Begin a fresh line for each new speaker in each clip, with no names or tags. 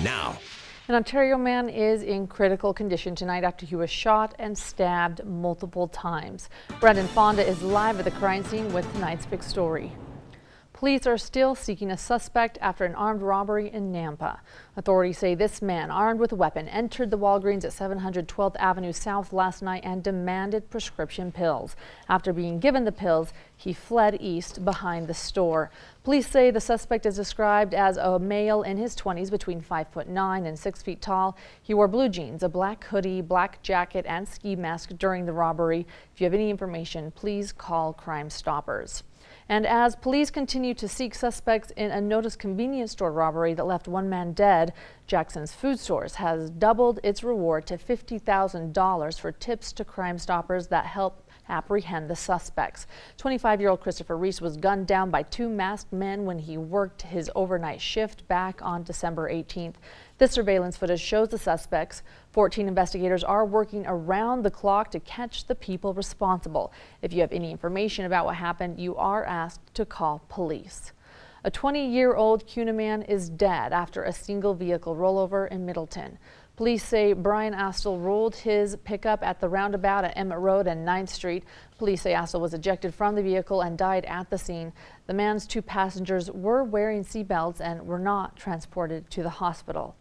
now.
An Ontario man is in critical condition tonight after he was shot and stabbed multiple times. Brendan Fonda is live at the crime scene with tonight's big story. Police are still seeking a suspect after an armed robbery in Nampa. Authorities say this man, armed with a weapon, entered the Walgreens at 712th Avenue South last night and demanded prescription pills. After being given the pills, he fled east behind the store. Police say the suspect is described as a male in his 20s, between 5'9" and 6 feet tall. He wore blue jeans, a black hoodie, black jacket, and ski mask during the robbery. If you have any information, please call Crime Stoppers. And as police continue to seek suspects in a Notice convenience store robbery that left one man dead, Jackson's Food Stores has doubled its reward to $50,000 for tips to Crime Stoppers that help apprehend the suspects. 25-year-old Christopher Reese was gunned down by two masked men when he worked his overnight shift back on December 18th. This surveillance footage shows the suspects. 14 investigators are working around the clock to catch the people responsible. If you have any information about what happened, you are asked to call police. A 20-year-old Kuna man is dead after a single vehicle rollover in Middleton. Police say Brian Astle rolled his pickup at the roundabout at Emmett Road and 9th Street. Police say Astle was ejected from the vehicle and died at the scene. The man's two passengers were wearing seatbelts and were not transported to the hospital.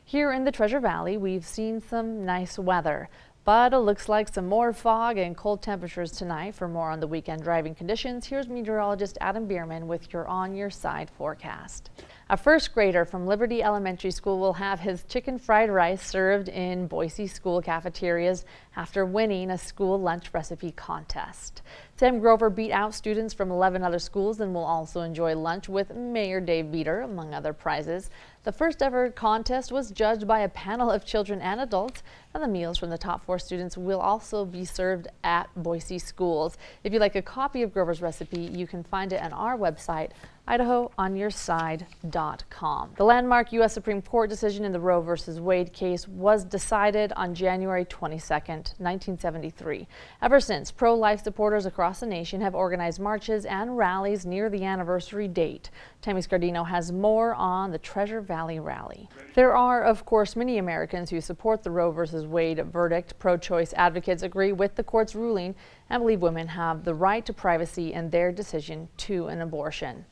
Here in the Treasure Valley, we've seen some nice weather, but it looks like some more fog and cold temperatures tonight. For more on the weekend driving conditions, here's meteorologist Adam Bierman with your On Your Side forecast. A first grader from Liberty Elementary School will have his chicken fried rice served in Boise school cafeterias after winning a school lunch recipe contest. Sam Grover beat out students from 11 other schools and will also enjoy lunch with Mayor Dave Beater, among other prizes. The first ever contest was judged by a panel of children and adults, and the meals from the top 4 students will also be served at Boise schools. If you'd like a copy of Grover's recipe, you can find it on our website, IdahoOnYourSide.com. The landmark U.S. Supreme Court decision in the Roe v. Wade case was decided on January 22nd, 1973. Ever since, pro-life supporters across the nation have organized marches and rallies near the anniversary date. Tammy Scardino has more on the Treasure Valley rally. There are, of course, many Americans who support the Roe v. Wade verdict. Pro-choice advocates agree with the court's ruling and believe women have the right to privacy in their decision to an abortion.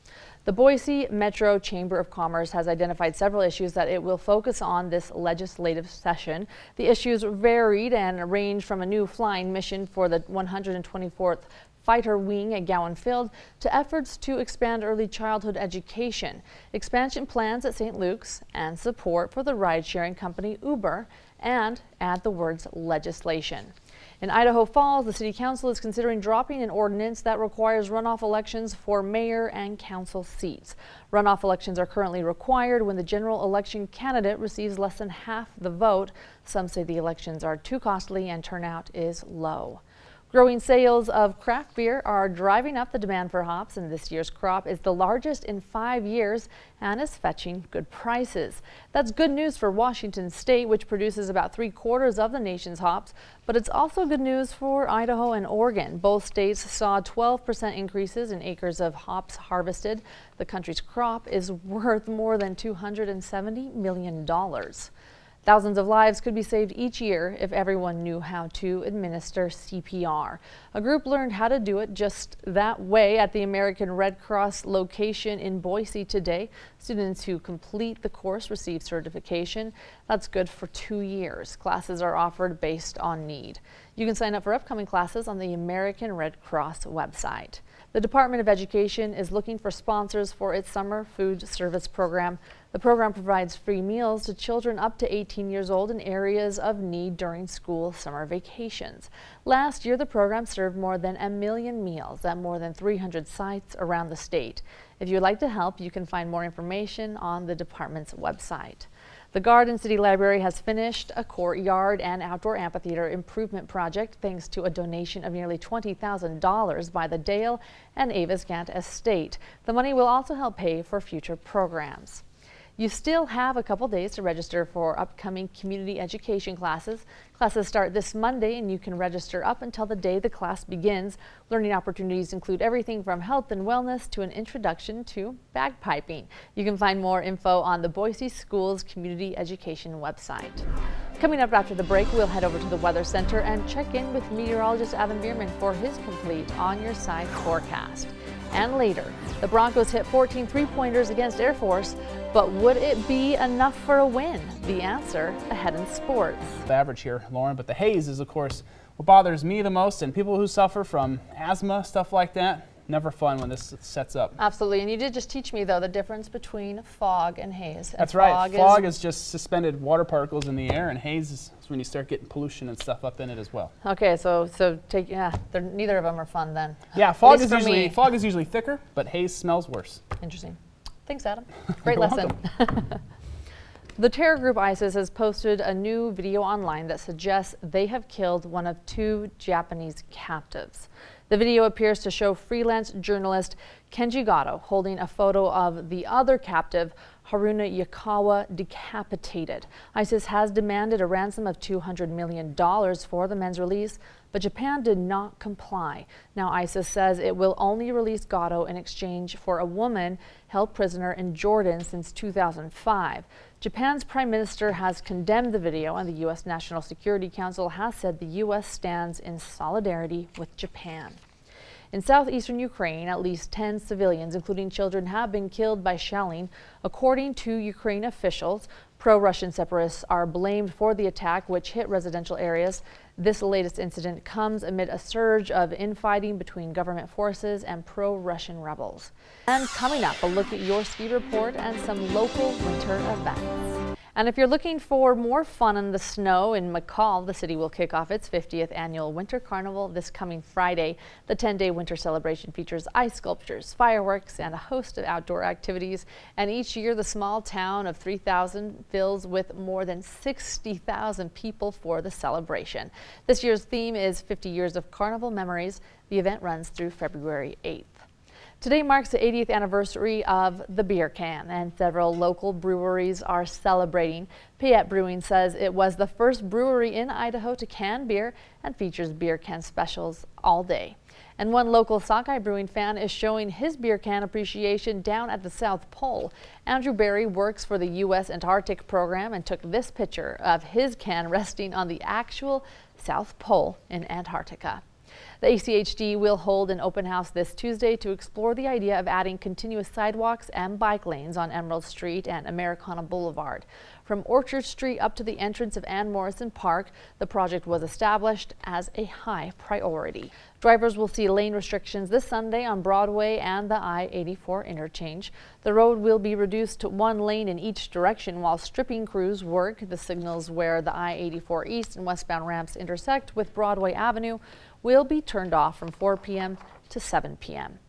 The Boise Metro Chamber of Commerce has identified several issues that it will focus on this legislative session. The issues varied and range from a new flying mission for the 124th Fighter Wing at Gowan Field to efforts to expand early childhood education, expansion plans at St. Luke's, and support for the ride-sharing company Uber, and add the words legislation. In Idaho Falls, the City Council is considering dropping an ordinance that requires runoff elections for mayor and council seats. Runoff elections are currently required when the general election candidate receives less than half the vote. Some say the elections are too costly and turnout is low. Growing sales of craft beer are driving up the demand for hops, and this year's crop is the largest in 5 years and is fetching good prices. That's good news for Washington State, which produces about 3/4 of the nation's hops, but it's also good news for Idaho and Oregon. Both states saw 12% increases in acres of hops harvested. The country's crop is worth more than $270 million. Thousands of lives could be saved each year if everyone knew how to administer CPR. A group learned how to do it just that way at the American Red Cross location in Boise today. Students who complete the course receive certification. That's good for 2 years. Classes are offered based on need. You can sign up for upcoming classes on the American Red Cross website. The Department of Education is looking for sponsors for its summer food service program. The program provides free meals to children up to 18 years old in areas of need during school summer vacations. Last year, the program served more than 1 million meals at more than 300 sites around the state. If you would like to help, you can find more information on the department's website. The Garden City Library has finished a courtyard and outdoor amphitheater improvement project thanks to a donation of nearly $20,000 by the Dale and Avis Gant Estate. The money will also help pay for future programs. You still have a couple days to register for upcoming community education classes. Classes start this Monday and you can register up until the day the class begins. Learning opportunities include everything from health and wellness to an introduction to bagpiping. You can find more info on the Boise Schools Community Education website. Coming up after the break, we'll head over to the Weather Center and check in with meteorologist Adam Bierman for his complete On Your Side forecast. And later, the Broncos hit 14 three-pointers against Air Force, but would it be enough for a win? The answer ahead in sports.
The average here, Lauren, but the haze is, of course, what bothers me the most, and people who suffer from asthma, stuff like that. Never fun when this sets up.
Absolutely, and you did just teach me, though, the difference between fog and haze. And
that's right. Fog is just suspended water particles in the air, and haze is when you start getting pollution and stuff up in it as well.
Okay, so take neither of them are fun then.
Yeah, fog is usually thicker, but haze smells worse.
Interesting. Thanks, Adam. Great lesson. The terror group ISIS has posted a new video online that suggests they have killed one of 2 Japanese captives. The video appears to show freelance journalist Kenji Gato holding a photo of the other captive, Haruna Yukawa, decapitated. ISIS has demanded a ransom of $200 million for the men's release, but Japan did not comply. Now ISIS says it will only release Gato in exchange for a woman held prisoner in Jordan since 2005. Japan's prime minister has condemned the video, and the U.S. National Security Council has said the U.S. stands in solidarity with Japan. In southeastern Ukraine, at least 10 civilians, including children, have been killed by shelling. According to Ukraine officials, pro-Russian separatists are blamed for the attack, which hit residential areas. This latest incident comes amid a surge of infighting between government forces and pro-Russian rebels. And coming up, a look at your ski report and some local winter events. And if you're looking for more fun in the snow in McCall, the city will kick off its 50th annual Winter Carnival this coming Friday. The 10-day winter celebration features ice sculptures, fireworks, and a host of outdoor activities. And each year, the small town of 3,000 fills with more than 60,000 people for the celebration. This year's theme is 50 Years of Carnival Memories. The event runs through February 8th. Today marks the 80th anniversary of the beer can, and several local breweries are celebrating. Payette Brewing says it was the first brewery in Idaho to can beer and features beer can specials all day. And one local sockeye brewing fan is showing his beer can appreciation down at the South Pole. Andrew Berry works for the U.S. Antarctic program and took this picture of his can resting on the actual South Pole in Antarctica. The ACHD will hold an open house this Tuesday to explore the idea of adding continuous sidewalks and bike lanes on Emerald Street and Americana Boulevard. From Orchard Street up to the entrance of Ann Morrison Park, the project was established as a high priority. Drivers will see lane restrictions this Sunday on Broadway and the I-84 interchange. The road will be reduced to 1 lane in each direction while stripping crews work the signals where the I-84 east and westbound ramps intersect with Broadway Avenue will be turned off from 4 p.m. to 7 p.m.